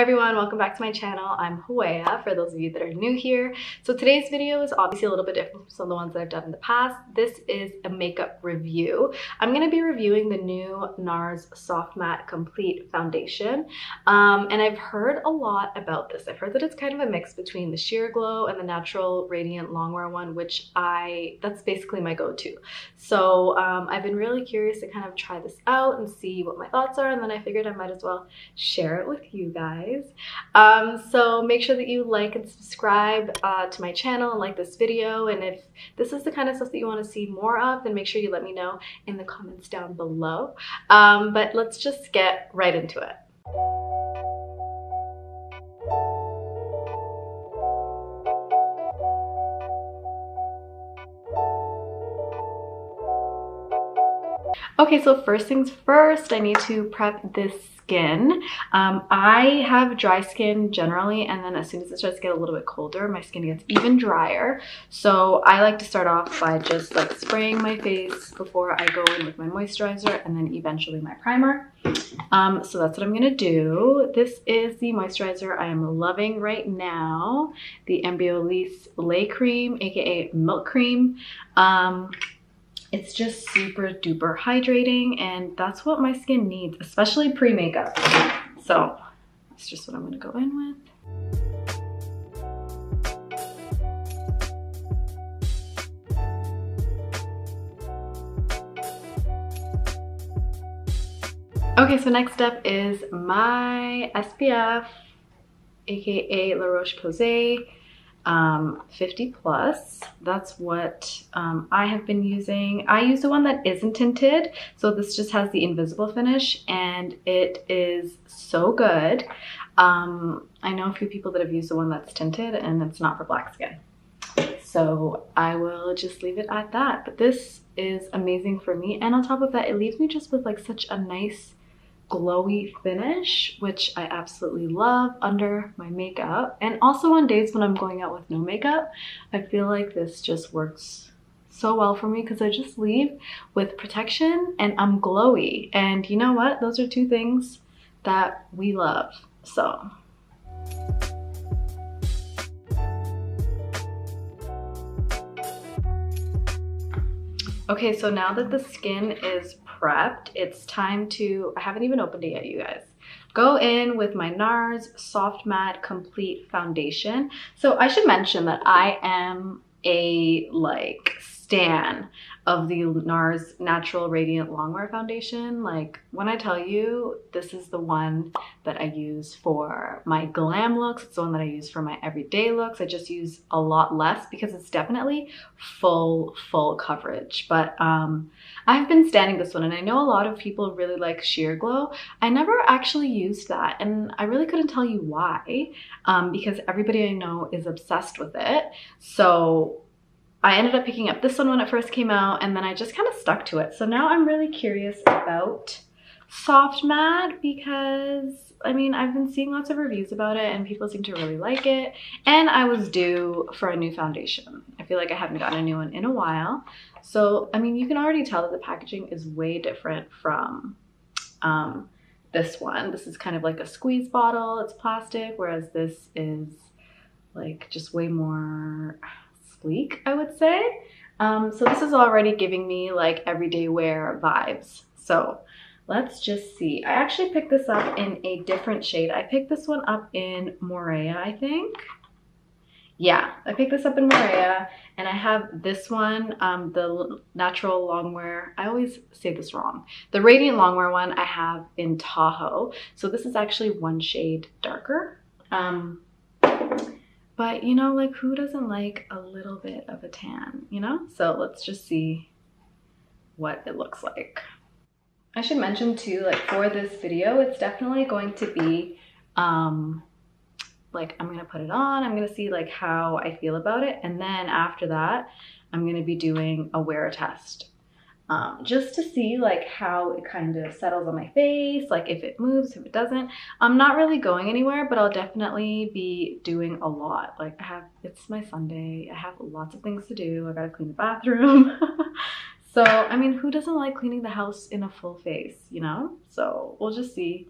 Hi everyone, welcome back to my channel. I'm Huea, for those of you that are new here. So today's video is obviously a little bit different from some of the ones that I've done in the past. This is a makeup review. I'm going to be reviewing the new Nars Soft Matte Complete Foundation. And I've heard a lot about this. I've heard that it's kind of a mix between the Sheer Glow and the Natural Radiant Longwear one, which that's basically my go-to. So I've been really curious to kind of try this out and see what my thoughts are, and then I figured I might as well share it with you guys. So make sure that you like and subscribe to my channel and like this video, and if this is the kind of stuff that you want to see more of, then make sure you let me know in the comments down below. But let's just get right into it. Okay, so first things first, I need to prep this skin. I have dry skin generally, and then as soon as it starts to get a little bit colder, my skin gets even drier. So I like to start off by just like spraying my face before I go in with my moisturizer and then eventually my primer. So that's what I'm gonna do. This is the moisturizer I am loving right now, the Embryolisse Lait-Creme, aka Milk Cream. It's just super duper hydrating, and that's what my skin needs, especially pre-makeup. So that's just what I'm gonna go in with. Okay, so next step is my SPF, aka La Roche-Posay. 50 plus. That's what I have been using. I use the one that isn't tinted, so this just has the invisible finish, and it is so good. I know a few people that have used the one that's tinted, and it's not for black skin, so I will just leave it at that. But this is amazing for me, and on top of that, it leaves me just with like such a nice glowy finish, which I absolutely love under my makeup. And also on days when I'm going out with no makeup, I feel like this just works so well for me because I just leave with protection and I'm glowy. And you know what? Those are two things that we love. So okay, so now that the skin is prepped, it's time to, I haven't even opened it yet, you guys. Go in with my Nars Soft Matte Complete Foundation. So I should mention that I am a like stan of the Nars Natural Radiant Longwear Foundation. Like when I tell you, this is the one that I use for my glam looks. It's the one that I use for my everyday looks. I just use a lot less because it's definitely full coverage. But I've been standing this one, and I know a lot of people really like Sheer Glow. I never actually used that, and I really couldn't tell you why, because everybody I know is obsessed with it. So I ended up picking up this one when it first came out, and then I just kind of stuck to it. So now I'm really curious about Soft Matte because, I mean, I've been seeing lots of reviews about it and people seem to really like it. And I was due for a new foundation. I feel like I haven't gotten a new one in a while. So, I mean, you can already tell that the packaging is way different from this one. This is kind of like a squeeze bottle. It's plastic, whereas this is like just way more sleek, I would say. So this is already giving me like everyday wear vibes. So let's just see. I actually picked this up in a different shade. I picked this one up in Morea, I think. Yeah, I picked this up in Morea, and I have this one, the Natural Longwear. I always say this wrong. The Radiant Longwear one I have in Tahoe. So this is actually one shade darker. But you know, like who doesn't like a little bit of a tan, you know? So let's just see what it looks like. I should mention too, like for this video, it's definitely going to be, like I'm gonna put it on, I'm gonna see like how I feel about it. And then after that, I'm gonna be doing a wear test. Just to see like how it kind of settles on my face, like if it moves, if it doesn't. I'm not really going anywhere, but I'll definitely be doing a lot. Like it's my Sunday, I have lots of things to do. I gotta clean the bathroom. So, I mean, who doesn't like cleaning the house in a full face, you know? So we'll just see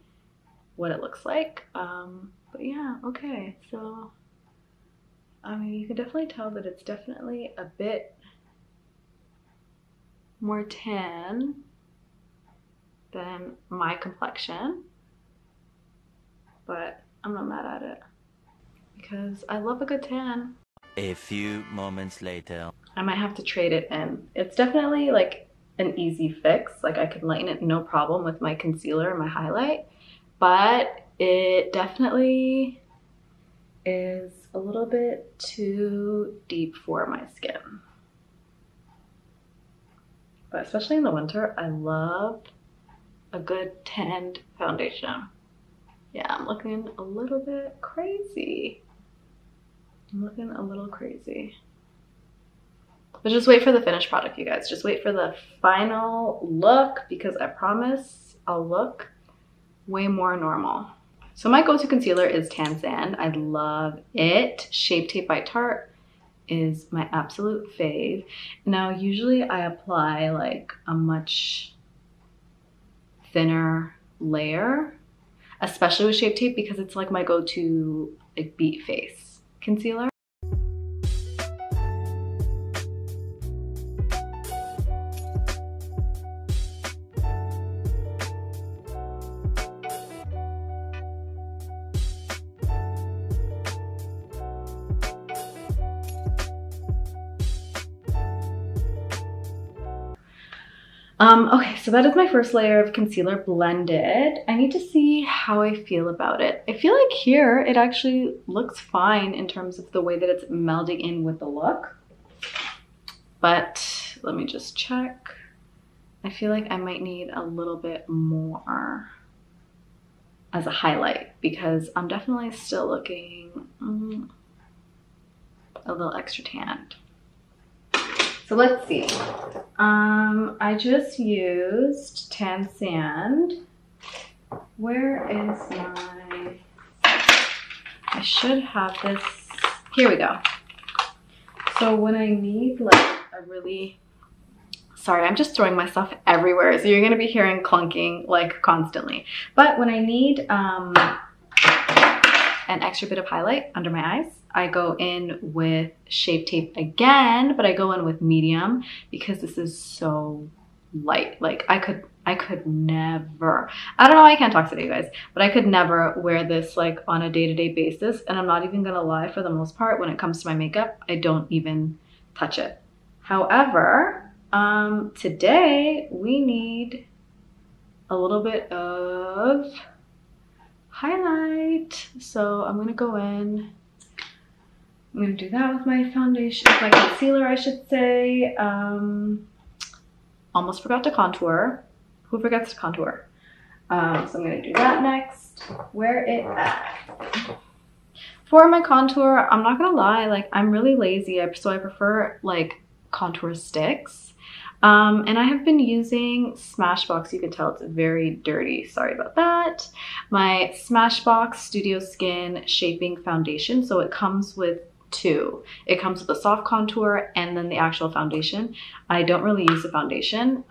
what it looks like. But yeah, okay, so I mean, you can definitely tell that it's definitely a bit more tan than my complexion, but I'm not mad at it because I love a good tan. A few moments later. I might have to trade it in. It's definitely like an easy fix. Like I can lighten it no problem with my concealer and my highlight, but it definitely is a little bit too deep for my skin. But especially in the winter, I love a good tanned foundation. Yeah, I'm looking a little bit crazy. I'm looking a little crazy. But just wait for the finished product, you guys. Just wait for the final look because I promise I'll look way more normal. So my go-to concealer is Tan Sand. I love it. Shape Tape by Tarte is my absolute fave. Now, usually I apply like a much thinner layer, especially with Shape Tape because it's like my go-to like beat face concealer. Okay, so that is my first layer of concealer blended. I need to see how I feel about it. I feel like here it actually looks fine in terms of the way that it's melding in with the look. But let me just check. I feel like I might need a little bit more as a highlight because I'm definitely still looking a little extra tanned. So let's see. I just used Tan Sand. Where is my... I should have this. Here we go. So when I need like a really... Sorry, I'm just throwing my stuff everywhere. So you're going to be hearing clunking like constantly. But when I need an extra bit of highlight under my eyes, I go in with Shape Tape again, but I go in with medium because this is so light. Like I could never, I don't know why I can't talk today, you guys, but I could never wear this like on a day-to-day basis. And I'm not even gonna lie, for the most part, when it comes to my makeup, I don't even touch it. However, today we need a little bit of highlight. So I'm gonna go in. I'm gonna do that with my foundation, with my concealer, I should say. Almost forgot to contour. Who forgets to contour? So I'm gonna do that next. Where it at? For my contour, I'm not gonna lie, like I'm really lazy, so I prefer like contour sticks. And I have been using SmashBox. You can tell it's very dirty. Sorry about that. My SmashBox Studio Skin Shaping Foundation. So it comes with two. It comes with a soft contour and then the actual foundation. I don't really use the foundation.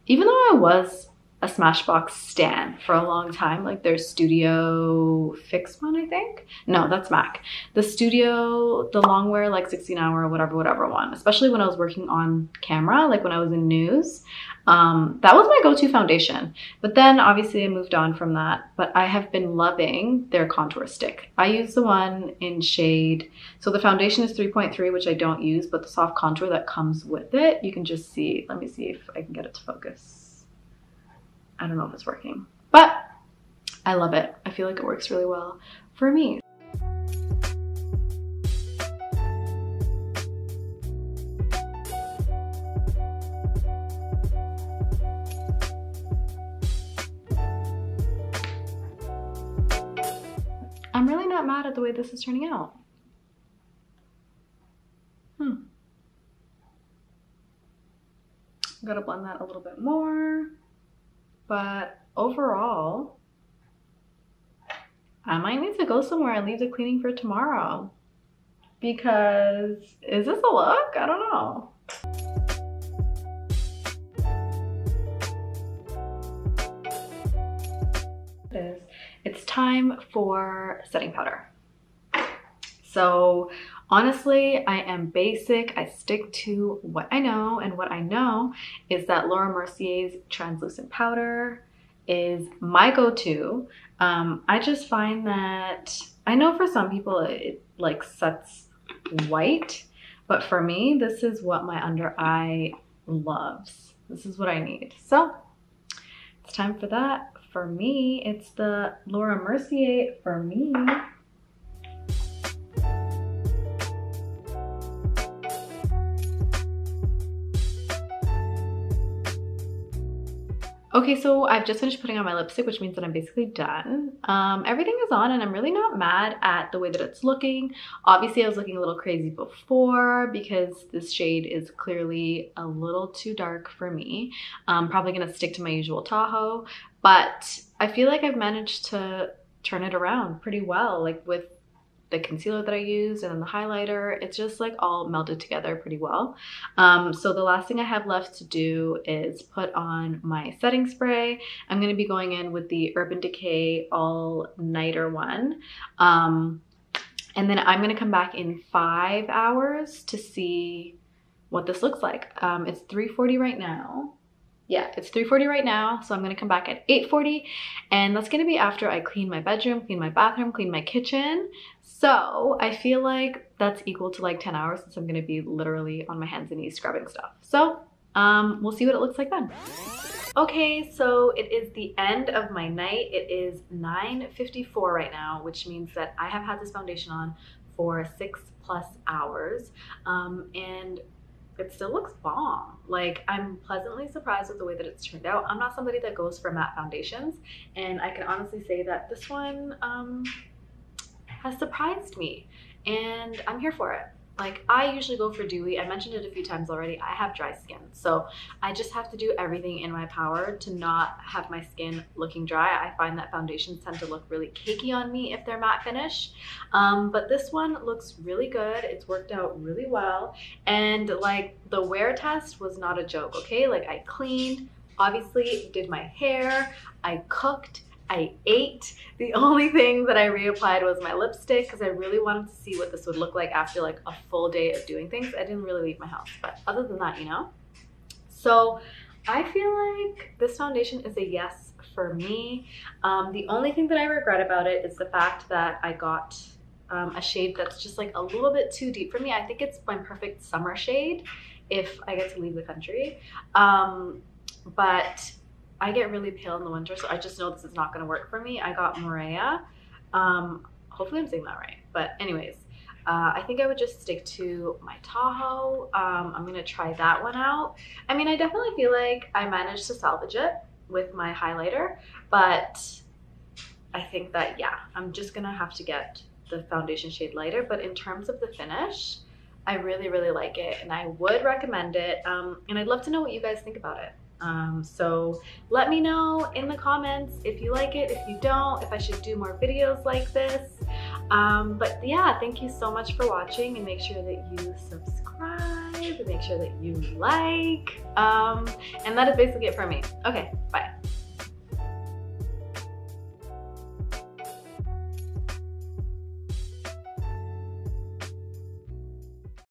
Even though I was a SmashBox stan for a long time, like their Studio Fix one, I think. No, that's MAC. The Studio, the long wear, like 16 hour, whatever one, especially when I was working on camera, like when I was in news. That was my go-to foundation. But then obviously I moved on from that, but I have been loving their contour stick. I use the one in shade. So the foundation is 3.3, which I don't use, but the soft contour that comes with it, you can just see, let me see if I can get it to focus. I don't know if it's working, but I love it. I feel like it works really well for me. I'm really not mad at the way this is turning out. I'm gonna blend that a little bit more. But overall, I might need to go somewhere and leave the cleaning for tomorrow. Because, is this a look? I don't know. time for setting powder. So honestly, I am basic. I stick to what I know, and what I know is that Laura Mercier's translucent powder is my go-to. I just find that, I know for some people it like sets white, but for me, this is what my under eye loves. This is what I need. So it's time for that. For me, it's the Laura Mercier for me. Okay, so I've just finished putting on my lipstick, which means that I'm basically done. Everything is on and I'm really not mad at the way that it's looking. Obviously, I was looking a little crazy before because this shade is clearly a little too dark for me. I'm probably gonna stick to my usual Tahoe, but I feel like I've managed to turn it around pretty well, like with the concealer that I used and then the highlighter. It's just like all melded together pretty well. So the last thing I have left to do is put on my setting spray. I'm going to be going in with the Urban Decay All Nighter one. And then I'm going to come back in 5 hours to see what this looks like. It's 3:40 right now. Yeah, it's 3:40 right now, so I'm gonna come back at 8:40, and that's gonna be after I clean my bedroom, clean my bathroom, clean my kitchen. So I feel like that's equal to like 10 hours since I'm gonna be literally on my hands and knees scrubbing stuff. So we'll see what it looks like then. Okay, so it is the end of my night. It is 9:54 right now, which means that I have had this foundation on for 6+ hours, and it still looks bomb. Like, I'm pleasantly surprised with the way that it's turned out. I'm not somebody that goes for matte foundations, and I can honestly say that this one has surprised me, and I'm here for it. Like, I usually go for dewy. I mentioned it a few times already. I have dry skin, so I just have to do everything in my power to not have my skin looking dry. I find that foundations tend to look really cakey on me if they're matte finish. But this one looks really good. It's worked out really well. And like, the wear test was not a joke, okay? Like, I cleaned, obviously did my hair, I cooked, I ate. The only thing that I reapplied was my lipstick because I really wanted to see what this would look like after like a full day of doing things. I didn't really leave my house, but other than that, you know? So I feel like this foundation is a yes for me. The only thing that I regret about it is the fact that I got a shade that's just like a little bit too deep for me. I think it's my perfect summer shade if I get to leave the country. But I get really pale in the winter, so I just know this is not going to work for me. I got Morea. Hopefully I'm saying that right. But anyways, I think I would just stick to my Tahoe. I'm going to try that one out. I mean, I definitely feel like I managed to salvage it with my highlighter, but I think that, yeah, I'm just going to have to get the foundation shade lighter. But in terms of the finish, I really, really like it, and I would recommend it. And I'd love to know what you guys think about it. So let me know in the comments if you like it, if you don't, if I should do more videos like this. But yeah, thank you so much for watching, and make sure that you subscribe, and make sure that you like, and that is basically it for me. Okay, bye.